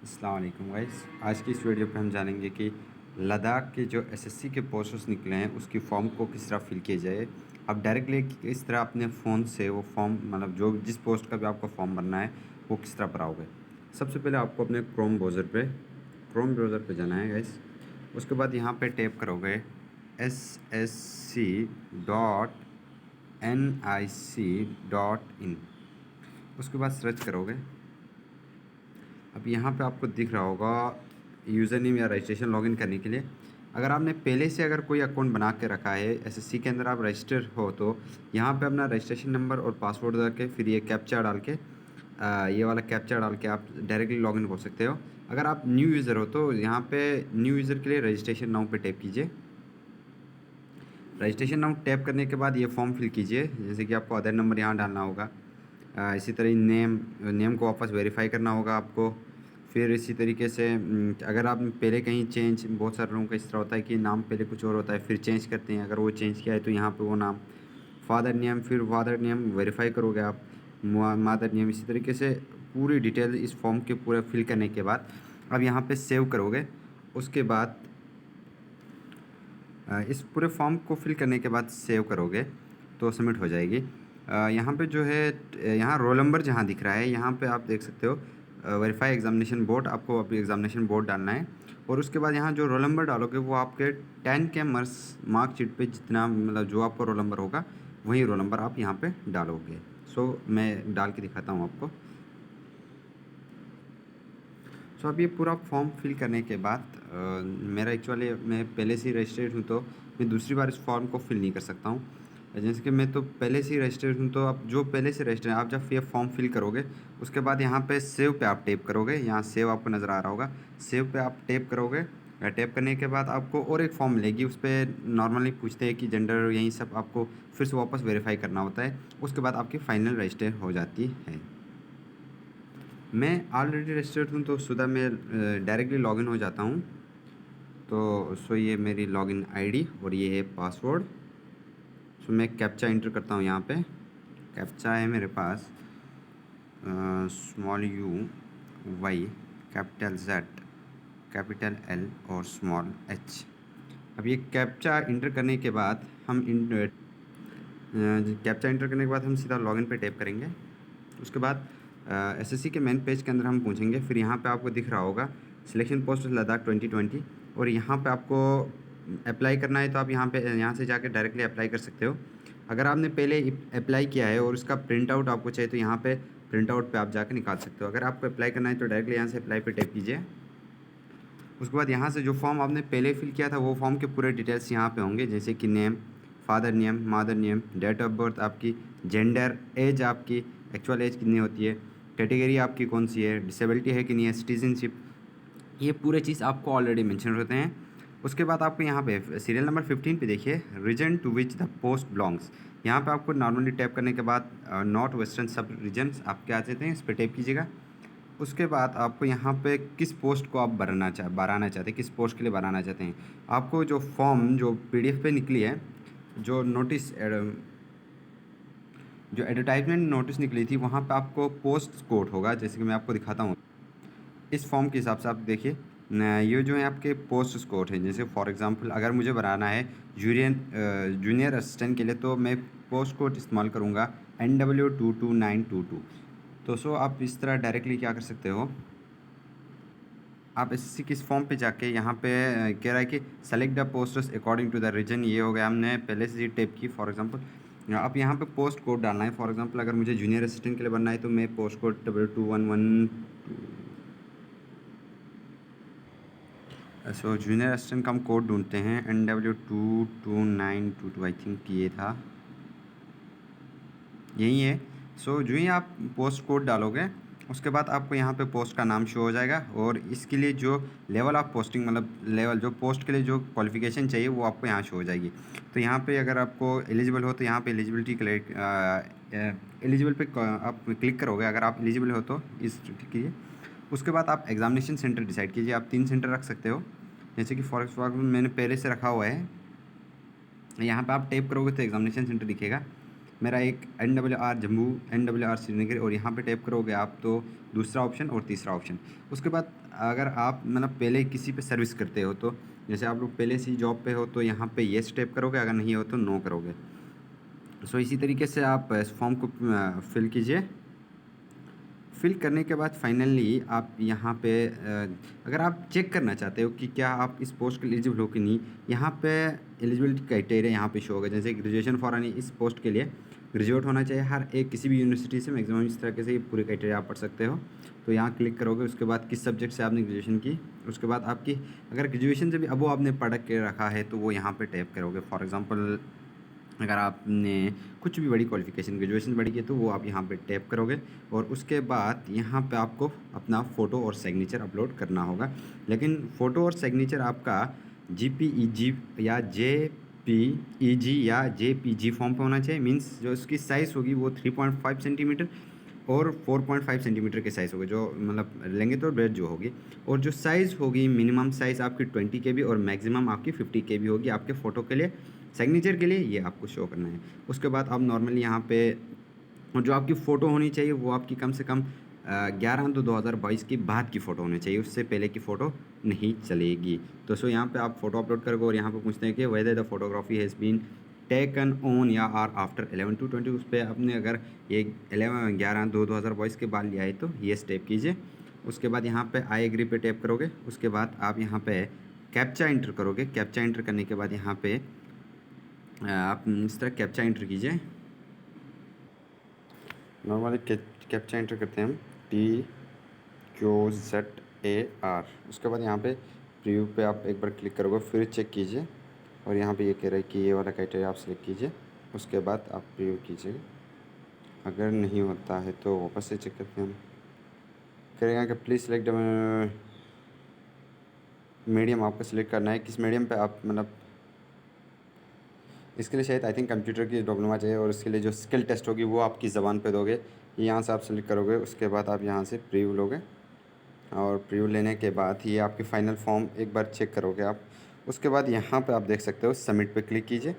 अस्सलाम वालेकुम गाइस। आज की इस वीडियो पे हम जानेंगे कि लद्दाख के जो एसएससी के पोस्टर्स निकले हैं उसकी फॉर्म को किस तरह फिल किया जाए। आप डायरेक्टली किस तरह अपने फ़ोन से वो फॉर्म मतलब जो जिस पोस्ट का भी आपको फॉर्म भरना है वो किस तरह भराओगे। सबसे पहले आपको अपने क्रोम ब्राउज़र पे जाना है गाइस। उसके बाद यहाँ पे टाइप करोगे ssc.nic.in। उसके बाद सर्च करोगे। अब यहाँ पे आपको दिख रहा होगा यूज़र नेम या रजिस्ट्रेशन लॉगिन करने के लिए। अगर आपने पहले से अगर कोई अकाउंट बना के रखा है एसएससी के अंदर आप रजिस्टर हो तो यहाँ पे अपना रजिस्ट्रेशन नंबर और पासवर्ड डाल के फिर ये कैप्चा डाल के ये वाला कैप्चा डाल के आप डायरेक्टली लॉगिन कर सकते हो। अगर आप न्यू यूज़र हो तो यहाँ पे न्यू यूज़र के लिए रजिस्ट्रेशन नाउ पे टैप कीजिए। रजिस्ट्रेशन नाउ टैप करने के बाद ये फॉर्म फिल कीजिए। जैसे कि आपको आधार नंबर यहाँ डालना होगा। इसी तरह नेम को वापस वेरीफाई करना होगा आपको। फिर इसी तरीके से अगर आप पहले कहीं चेंज, बहुत सारे लोगों का इस तरह होता है कि नाम पहले कुछ और होता है फिर चेंज करते हैं। अगर वो चेंज किया है तो यहाँ पे वो नाम फादर नेम, फिर फादर नेम वेरीफाई करोगे आप, मदर नेम। इसी तरीके से पूरी डिटेल इस फॉर्म के पूरे फिल करने के बाद अब यहाँ पे सेव करोगे। उसके बाद इस पूरे फॉर्म को फिल करने के बाद सेव करोगे तो सबमिट हो जाएगी। यहाँ पे जो है यहाँ रोल नंबर जहाँ दिख रहा है यहाँ पे आप देख सकते हो वेरीफाई एग्जामिनेशन बोर्ड। आपको अपनी एग्जामिनेशन बोर्ड डालना है और उसके बाद यहाँ जो रोल नंबर डालोगे वो आपके 10 के मार्कशीट पे जितना मतलब जो आपका रोल नंबर होगा वही रोल नंबर आप यहाँ पे डालोगे। मैं डाल के दिखाता हूँ आपको। अब ये पूरा फॉर्म फिल करने के बाद मेरा एक्चुअली मैं पहले से ही रजिस्टर्ड हूँ तो मैं दूसरी बार इस फॉर्म को फिल नहीं कर सकता हूँ। जैसे कि मैं तो पहले से ही रजिस्टर्ड हूँ तो आप जो पहले से रजिस्टर्ड आप जब ये फॉर्म फिल करोगे उसके बाद यहाँ पे सेव पे आप टैप करोगे। यहाँ सेव आपको नज़र आ रहा होगा, सेव पे आप टैप करोगे। टैप करने के बाद आपको और एक फॉर्म मिलेगी, उस पर नॉर्मली पूछते हैं कि जेंडर यही सब आपको फिर से वापस वेरीफाई करना होता है। उसके बाद आपकी फ़ाइनल रजिस्टर हो जाती है। मैं ऑलरेडी रजिस्टर्ड हूँ तो सुधा मैं डायरेक्टली लॉगिन हो जाता हूँ। तो ये मेरी लॉगिन आईडी और ये है पासवर्ड। मैं कैप्चा इंटर करता हूँ। यहाँ पे कैप्चा है मेरे पास small U Y, capital Z, capital L और स्मॉल एच। अब ये कैप्चा इंटर करने के बाद हम कैप्चा इंटर करने के बाद हम सीधा लॉगिन पे टैप करेंगे। उसके बाद एसएससी के मेन पेज के अंदर हम पूछेंगे। फिर यहाँ पे आपको दिख रहा होगा सिलेक्शन पोस्ट लद्दाख 2020 और यहाँ पे आपको अप्लाई करना है तो आप यहाँ से जाकर डायरेक्टली अप्लाई कर सकते हो। अगर आपने पहले अप्लाई किया है और उसका प्रिंट आउट आपको चाहिए तो यहाँ पे प्रिंट आउट पे आप जाकर निकाल सकते हो। अगर आपको अप्लाई करना है तो डायरेक्टली यहाँ से अप्लाई पे टैप कीजिए। उसके बाद यहाँ से जो फॉर्म आपने पहले फिल किया था वो फॉर्म के पूरे डिटेल्स यहाँ पे होंगे, जैसे कि name, father name, mother name, date of birth आपकी, जेंडर, एज आपकी, एक्चुअल एज कितनी होती है, कैटेगरी आपकी कौन सी है, डिसेबिलिटी है कि नहीं है, सिटीजनशिप, ये पूरे चीज़ आपको ऑलरेडी मेंशन होते हैं। उसके बाद आपको यहाँ पे सीरियल नंबर 15 पे देखिए region to which the post belongs. यहाँ पे आपको नॉर्मली टैप करने के बाद नॉर्थ वेस्टर्न सब रीजन्स आपके आ जाते हैं, इस पर टैप कीजिएगा। उसके बाद आपको यहाँ पे किस पोस्ट को आप भराना चाहते हैं, किस पोस्ट के लिए भराना चाहते हैं। आपको जो फॉर्म जो पीडीएफ पे निकली है, जो जो एडवर्टाइजमेंट नोटिस निकली थी वहाँ पे आपको पोस्ट कोड होगा, जैसे कि मैं आपको दिखाता हूँ। इस फॉर्म के हिसाब से आप देखिए ये जो है आपके पोस्ट कोड है। जैसे फॉर एग्जांपल अगर मुझे बनाना है जूनियर असिस्टेंट के लिए तो मैं पोस्ट कोड इस्तेमाल करूँगा NW22922। तो आप इस तरह डायरेक्टली क्या कर सकते हो, आप एसएससी किस फॉर्म पे जाके यहाँ पे कह रहा है कि select the posters according to the region. ये हो गया, हमने पहले से ही टाइप की। फॉर एग्जांपल आप यहाँ पे पोस्ट कोड डालना है। फॉर एग्जांपल अगर मुझे जूनियर असिस्टेंट के लिए बनना है तो मैं पोस्ट कोड 2211। जूनियर असिस्टेंट का हम कोड ढूंढते हैं NW22922, आई थिंक ये था, यही है। जो ही आप पोस्ट कोड डालोगे उसके बाद आपको यहाँ पे पोस्ट का नाम शो हो जाएगा और इसके लिए जो लेवल ऑफ पोस्टिंग मतलब लेवल जो पोस्ट के लिए जो क्वालिफिकेशन चाहिए वो आपको यहाँ शो हो जाएगी। तो यहाँ पे अगर आपको एलिजिबल हो तो यहाँ पे एलिजिबल पे आप क्लिक करोगे। अगर आप एलिजिबल हो तो इस कीजिए। उसके बाद आप एग्जामिनेशन सेंटर डिसाइड कीजिए। आप 3 सेंटर रख सकते हो, जैसे कि फॉर एग्जाम्पल मैंने पहले से रखा हुआ है। यहाँ पर आप टाइप करोगे तो एग्जामिनेशन सेंटर दिखेगा। मेरा एक NRR जम्मू, NRR श्रीनगर और यहाँ पे टैप करोगे आप तो दूसरा ऑप्शन और तीसरा ऑप्शन। उसके बाद अगर आप मतलब पहले किसी पे सर्विस करते हो तो जैसे आप लोग पहले से जॉब पे हो तो यहाँ पे येस टैप करोगे, अगर नहीं हो तो नो करोगे। सो इसी तरीके से आप इस फॉर्म को फिल कीजिए। फिल करने के बाद फाइनली आप यहाँ पे अगर आप चेक करना चाहते हो कि क्या आप इस पोस्ट के लिए एलिजिबल हो कि नहीं, यहाँ पे एलिजिबिलिटी क्राइटेरिया यहाँ पे शो होगा। जैसे ग्रेजुएशन फॉर एनी, इस पोस्ट के लिए ग्रेजुएट होना चाहिए हर एक किसी भी यूनिवर्सिटी से मैक्सिमम, इस तरह के से ये पूरे क्राइटेरिया आप पढ़ सकते हो। तो यहाँ क्लिक करोगे, उसके बाद किस सब्जेक्ट से आपने ग्रेजुएशन की, उसके बाद आपकी अगर ग्रेजुएशन से भी अब वो आपने पढ़ के रखा है तो वो यहाँ पर टैप करोगे। फॉर एग्ज़ाम्पल अगर आपने कुछ भी बड़ी क्वालिफ़िकेशन ग्रेजुएशन बड़ी की है तो वो आप यहाँ पे टैप करोगे और उसके बाद यहाँ पे आपको अपना फ़ोटो और सिग्नेचर अपलोड करना होगा। लेकिन फ़ोटो और सिग्नेचर आपका JPEG या JPEG या JPG फॉर्म पे होना चाहिए। मीन्स जो उसकी साइज़ होगी वो 3.5 सेंटीमीटर और 4.5 सेंटीमीटर के साइज़ होगी, जो मतलब लेंगे तो ब्रेड जो होगी। और जो साइज़ होगी मिनिमम साइज़ आपकी 20 KB और मैक्सिमम आपकी 50 KB होगी आपके फ़ोटो के लिए। सिग्नेचर के लिए ये आपको शो करना है। उसके बाद आप नॉर्मली यहाँ पे और जो आपकी फ़ोटो होनी चाहिए वो आपकी कम से कम 11/2/2022 के बाद की फ़ोटो होनी चाहिए, उससे पहले की फ़ोटो नहीं चलेगी। तो सो यहाँ पे आप फ़ोटो अपलोड करोगे और यहाँ पे पूछते हैं कि whether the photography has been taken on या आर आफ्टर 11/2/20। उस पर आपने अगर ये 11/2/2022 के बाद लिया है तो ये स्टेप कीजिए। उसके बाद यहाँ पे आई एग्री पे टैप करोगे। उसके बाद आप यहाँ पे कैप्चा एंटर करोगे। कैप्चा एंटर करने के बाद यहाँ पे आप इस तरह कैप्चा एंटर कीजिए। नॉर्मली कैप्चा एंटर करते हैं हम TQZAR। उसके बाद यहाँ पे प्रीव्यू पे आप एक बार क्लिक करोगे, फिर चेक कीजिए और यहाँ पे ये कह रहा है कि ये वाला क्राइटेरिया आप सिलेक्ट कीजिए। उसके बाद आप प्रीव्यू कीजिए। अगर नहीं होता है तो वापस से चेक करते हैं हम। करेगा कि प्लीज़ सिलेक्ट मीडियम आपको सिलेक्ट करना है, किस मीडियम पे आप मतलब इसके लिए शायद आई थिंक कंप्यूटर की प्रॉब्लम आ जाए और उसके लिए जो स्किल टेस्ट होगी वो आपकी ज़बान पे दोगे। यहाँ से आप सेलेक्ट करोगे, उसके बाद आप यहाँ से प्रीव्यू लोगे और प्रीव्यू लेने के बाद ये आपकी फ़ाइनल फॉर्म एक बार चेक करोगे आप। उसके बाद यहाँ पे आप देख सकते हो सबमिट पे क्लिक कीजिए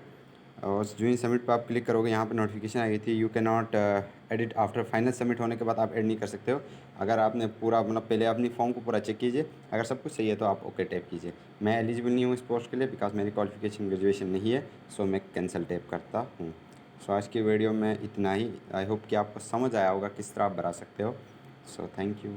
और जो ही सबमिट पे आप क्लिक करोगे यहाँ पे नोटिफिकेशन आई थी, you can not edit after. Final submit होने के बाद आप ऐड नहीं कर सकते हो। अगर आपने पूरा मतलब पहले अपनी फॉर्म को पूरा चेक कीजिए, अगर सब कुछ सही है तो आप ओके टैप कीजिए। मैं एलिजिबल नहीं हूँ इस पोस्ट के लिए बिकॉज मेरी क्वालिफिकेशन ग्रेजुएशन नहीं है, सो मैं कैंसिल टैप करता हूँ। सो आज की वीडियो में इतना ही। आई होप कि आपको समझ आया होगा किस तरह आप भरा सकते हो। So thank you.